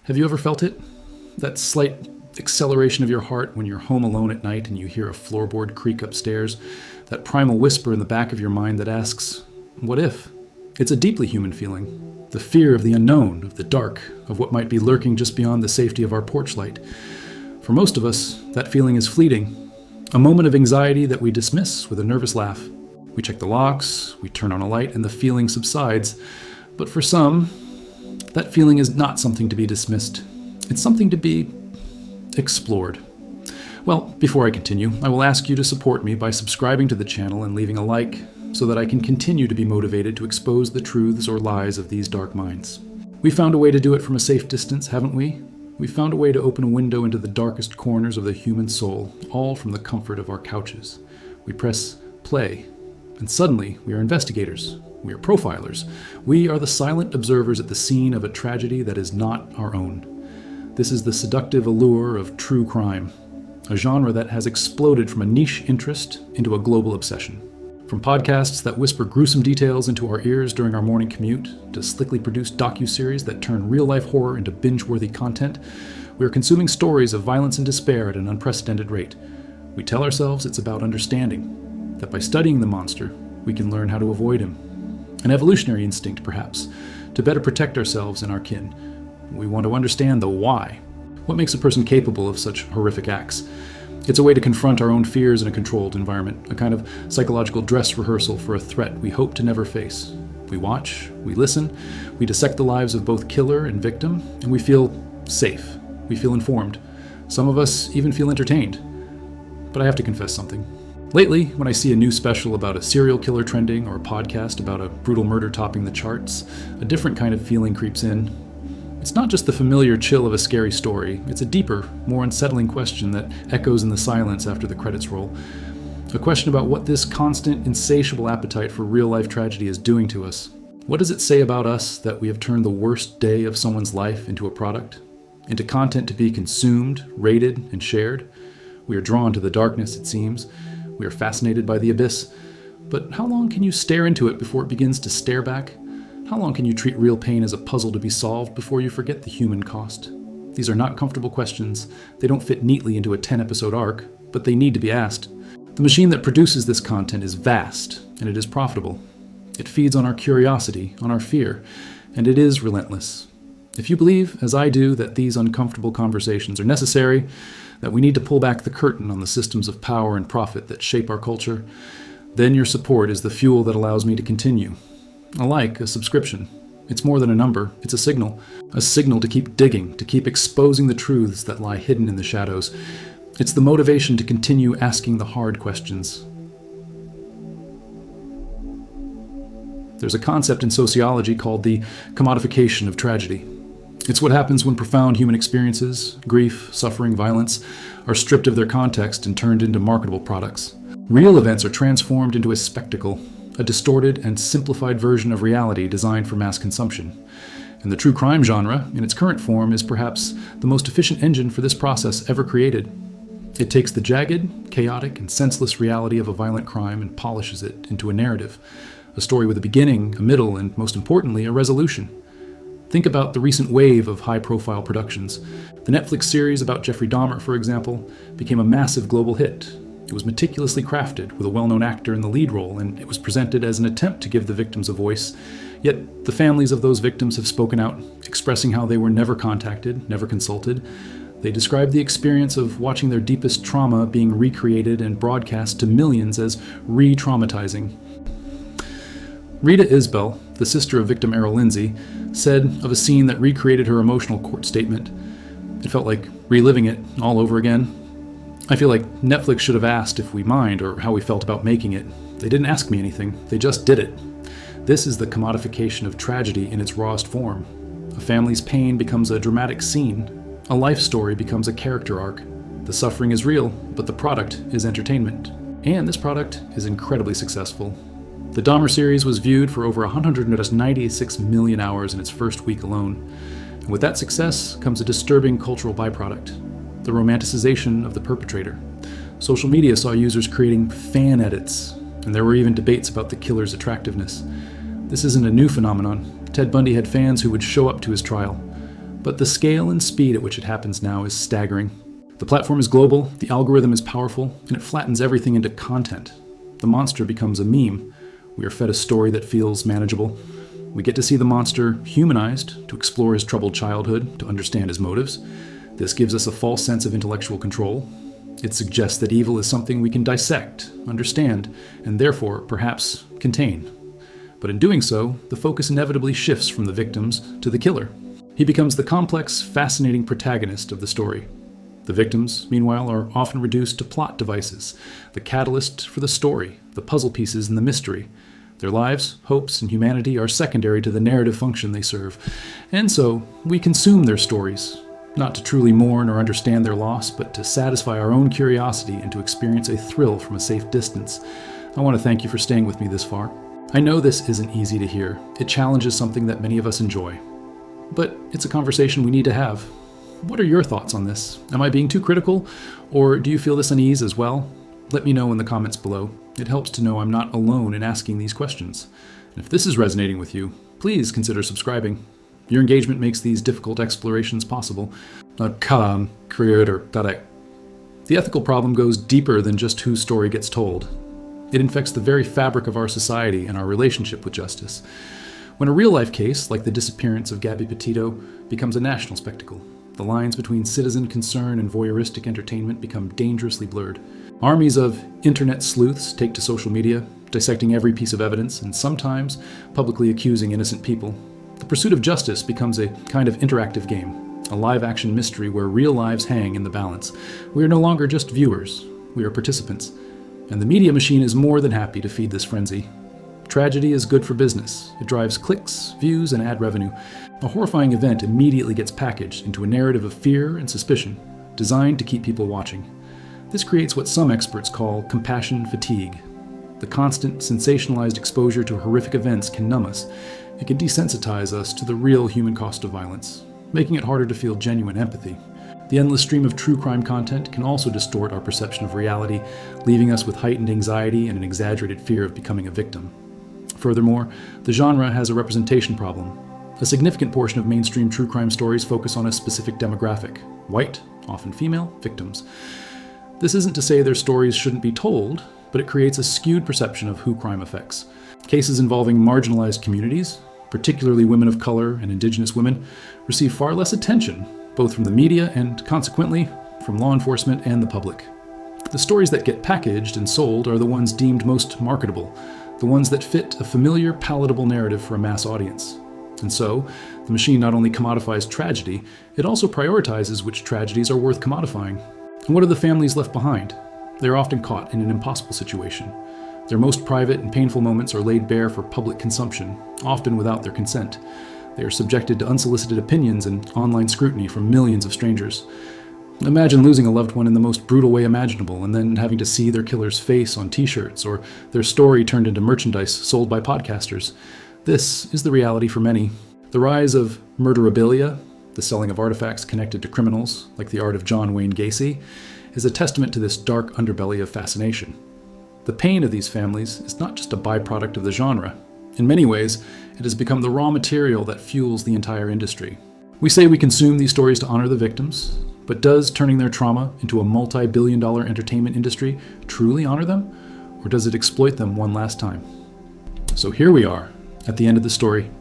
Have you ever felt it? That slight acceleration of your heart when you're home alone at night and you hear a floorboard creak upstairs? That primal whisper in the back of your mind that asks, what if? It's a deeply human feeling. The fear of the unknown, of the dark, of what might be lurking just beyond the safety of our porch light. For most of us, that feeling is fleeting. A moment of anxiety that we dismiss with a nervous laugh. We check the locks, we turn on a light, and the feeling subsides. But for some, that feeling is not something to be dismissed. It's something to be explored. Well, before I continue, I will ask you to support me by subscribing to the channel and leaving a like, so that I can continue to be motivated to expose the truths or lies of these dark minds. We found a way to do it from a safe distance, haven't we? We found a way to open a window into the darkest corners of the human soul, all from the comfort of our couches. We press play, and suddenly we are investigators. We are profilers. We are the silent observers at the scene of a tragedy that is not our own. This is the seductive allure of true crime, a genre that has exploded from a niche interest into a global obsession. From podcasts that whisper gruesome details into our ears during our morning commute, to slickly produced docuseries that turn real-life horror into binge-worthy content, we are consuming stories of violence and despair at an unprecedented rate. We tell ourselves it's about understanding, that by studying the monster, we can learn how to avoid him. An evolutionary instinct, perhaps, to better protect ourselves and our kin. We want to understand the why. What makes a person capable of such horrific acts? It's a way to confront our own fears in a controlled environment, a kind of psychological dress rehearsal for a threat we hope to never face. We watch, we listen, we dissect the lives of both killer and victim, and we feel safe. We feel informed. Some of us even feel entertained. But I have to confess something. Lately, when I see a new special about a serial killer trending or a podcast about a brutal murder topping the charts, a different kind of feeling creeps in. It's not just the familiar chill of a scary story, it's a deeper, more unsettling question that echoes in the silence after the credits roll. A question about what this constant, insatiable appetite for real-life tragedy is doing to us. What does it say about us that we have turned the worst day of someone's life into a product? Into content to be consumed, rated, and shared? We are drawn to the darkness, it seems. We are fascinated by the abyss. But how long can you stare into it before it begins to stare back? How long can you treat real pain as a puzzle to be solved before you forget the human cost? These are not comfortable questions. They don't fit neatly into a 10-episode arc, but they need to be asked. The machine that produces this content is vast, and it is profitable. It feeds on our curiosity, on our fear, and it is relentless. If you believe, as I do, that these uncomfortable conversations are necessary, that we need to pull back the curtain on the systems of power and profit that shape our culture, then your support is the fuel that allows me to continue. A subscription. It's more than a number, it's a signal to keep digging, to keep exposing the truths that lie hidden in the shadows. It's the motivation to continue asking the hard questions. There's a concept in sociology called the commodification of tragedy. It's what happens when profound human experiences, grief, suffering, violence, are stripped of their context and turned into marketable products. Real events are transformed into a spectacle, a distorted and simplified version of reality designed for mass consumption. And the true crime genre, in its current form, is perhaps the most efficient engine for this process ever created. It takes the jagged, chaotic, and senseless reality of a violent crime and polishes it into a narrative, a story with a beginning, a middle, and most importantly, a resolution. Think about the recent wave of high-profile productions. The Netflix series about Jeffrey Dahmer, for example, became a massive global hit. It was meticulously crafted, with a well-known actor in the lead role, and it was presented as an attempt to give the victims a voice. Yet the families of those victims have spoken out, expressing how they were never contacted, never consulted. They described the experience of watching their deepest trauma being recreated and broadcast to millions as re-traumatizing. Rita Isbell, the sister of victim Errol Lindsay, said of a scene that recreated her emotional court statement, "It felt like reliving it all over again. I feel like Netflix should have asked if we mind or how we felt about making it. They didn't ask me anything, they just did it." This is the commodification of tragedy in its rawest form. A family's pain becomes a dramatic scene. A life story becomes a character arc. The suffering is real, but the product is entertainment. And this product is incredibly successful. The Dahmer series was viewed for over 196 million hours in its first week alone. And with that success comes a disturbing cultural byproduct: the romanticization of the perpetrator. Social media saw users creating fan edits, and there were even debates about the killer's attractiveness. This isn't a new phenomenon. Ted Bundy had fans who would show up to his trial. But the scale and speed at which it happens now is staggering. The platform is global, the algorithm is powerful, and it flattens everything into content. The monster becomes a meme. We are fed a story that feels manageable. We get to see the monster humanized, to explore his troubled childhood, to understand his motives. This gives us a false sense of intellectual control. It suggests that evil is something we can dissect, understand, and therefore, perhaps, contain. But in doing so, the focus inevitably shifts from the victims to the killer. He becomes the complex, fascinating protagonist of the story. The victims, meanwhile, are often reduced to plot devices, the catalyst for the story, the puzzle pieces in the mystery. Their lives, hopes, and humanity are secondary to the narrative function they serve. And so, we consume their stories, not to truly mourn or understand their loss, but to satisfy our own curiosity and to experience a thrill from a safe distance. I want to thank you for staying with me this far. I know this isn't easy to hear. It challenges something that many of us enjoy. But it's a conversation we need to have. What are your thoughts on this? Am I being too critical, or do you feel this unease as well? Let me know in the comments below. It helps to know I'm not alone in asking these questions. And if this is resonating with you, please consider subscribing. Your engagement makes these difficult explorations possible. The ethical problem goes deeper than just whose story gets told. It infects the very fabric of our society and our relationship with justice. When a real-life case, like the disappearance of Gabby Petito, becomes a national spectacle, the lines between citizen concern and voyeuristic entertainment become dangerously blurred. Armies of internet sleuths take to social media, dissecting every piece of evidence and sometimes publicly accusing innocent people. The pursuit of justice becomes a kind of interactive game, a live-action mystery where real lives hang in the balance. We are no longer just viewers, we are participants. And the media machine is more than happy to feed this frenzy. Tragedy is good for business. It drives clicks, views, and ad revenue. A horrifying event immediately gets packaged into a narrative of fear and suspicion, designed to keep people watching. This creates what some experts call compassion fatigue. The constant, sensationalized exposure to horrific events can numb us. It can desensitize us to the real human cost of violence, making it harder to feel genuine empathy. The endless stream of true crime content can also distort our perception of reality, leaving us with heightened anxiety and an exaggerated fear of becoming a victim. Furthermore, the genre has a representation problem. A significant portion of mainstream true crime stories focus on a specific demographic: white, often female, victims. This isn't to say their stories shouldn't be told, but it creates a skewed perception of who crime affects. Cases involving marginalized communities, particularly women of color and indigenous women, receive far less attention, both from the media and, consequently, from law enforcement and the public. The stories that get packaged and sold are the ones deemed most marketable, the ones that fit a familiar, palatable narrative for a mass audience. And so, the machine not only commodifies tragedy, it also prioritizes which tragedies are worth commodifying. And what are the families left behind? They are often caught in an impossible situation. Their most private and painful moments are laid bare for public consumption, often without their consent. They are subjected to unsolicited opinions and online scrutiny from millions of strangers. Imagine losing a loved one in the most brutal way imaginable and then having to see their killer's face on t-shirts or their story turned into merchandise sold by podcasters. This is the reality for many. The rise of murderabilia, the selling of artifacts connected to criminals, like the art of John Wayne Gacy, is a testament to this dark underbelly of fascination. The pain of these families is not just a byproduct of the genre. In many ways, it has become the raw material that fuels the entire industry. We say we consume these stories to honor the victims, but does turning their trauma into a multi-billion-dollar entertainment industry truly honor them, or does it exploit them one last time? So here we are, at the end of the story.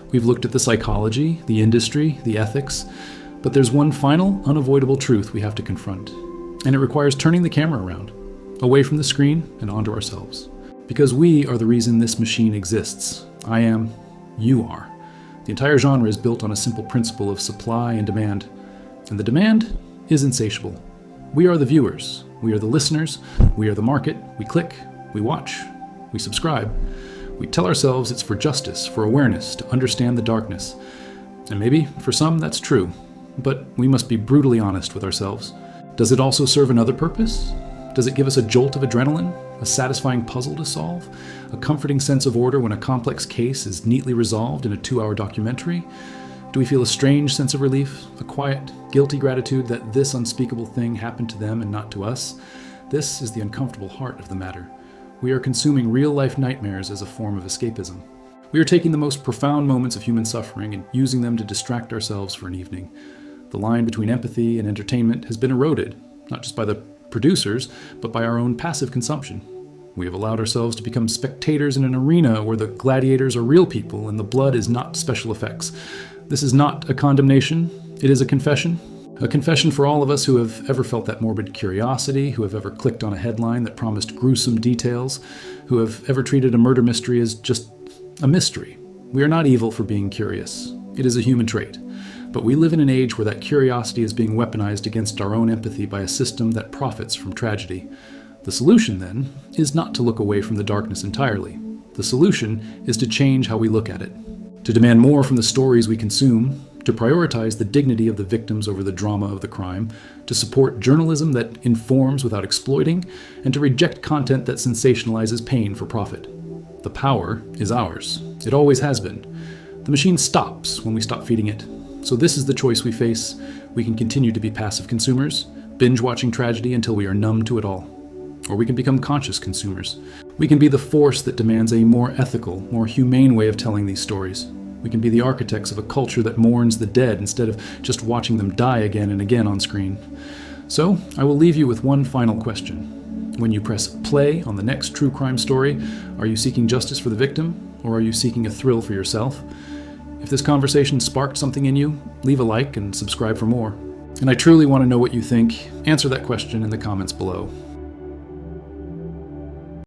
We've looked at the psychology, the industry, the ethics, but there's one final, unavoidable truth we have to confront, and it requires turning the camera around, away from the screen and onto ourselves. Because we are the reason this machine exists. I am, you are. The entire genre is built on a simple principle of supply and demand. And the demand is insatiable. We are the viewers. We are the listeners. We are the market. We click. We watch. We subscribe. We tell ourselves it's for justice, for awareness, to understand the darkness. And maybe, for some, that's true. But we must be brutally honest with ourselves. Does it also serve another purpose? Does it give us a jolt of adrenaline? A satisfying puzzle to solve? A comforting sense of order when a complex case is neatly resolved in a 2-hour documentary? Do we feel a strange sense of relief? A quiet, guilty gratitude that this unspeakable thing happened to them and not to us? This is the uncomfortable heart of the matter. We are consuming real-life nightmares as a form of escapism. We are taking the most profound moments of human suffering and using them to distract ourselves for an evening. The line between empathy and entertainment has been eroded, not just by the producers, but by our own passive consumption. We have allowed ourselves to become spectators in an arena where the gladiators are real people and the blood is not special effects. This is not a condemnation, it is a confession. A confession for all of us who have ever felt that morbid curiosity, who have ever clicked on a headline that promised gruesome details, who have ever treated a murder mystery as just a mystery. We are not evil for being curious. It is a human trait. But we live in an age where that curiosity is being weaponized against our own empathy by a system that profits from tragedy. The solution, then, is not to look away from the darkness entirely. The solution is to change how we look at it, to demand more from the stories we consume, to prioritize the dignity of the victims over the drama of the crime, to support journalism that informs without exploiting, and to reject content that sensationalizes pain for profit. The power is ours. It always has been. The machine stops when we stop feeding it. So this is the choice we face. We can continue to be passive consumers, binge-watching tragedy until we are numb to it all. Or we can become conscious consumers. We can be the force that demands a more ethical, more humane way of telling these stories. We can be the architects of a culture that mourns the dead instead of just watching them die again and again on screen. So, I will leave you with one final question. When you press play on the next true crime story, are you seeking justice for the victim, or are you seeking a thrill for yourself? If this conversation sparked something in you, leave a like and subscribe for more. And I truly want to know what you think. Answer that question in the comments below.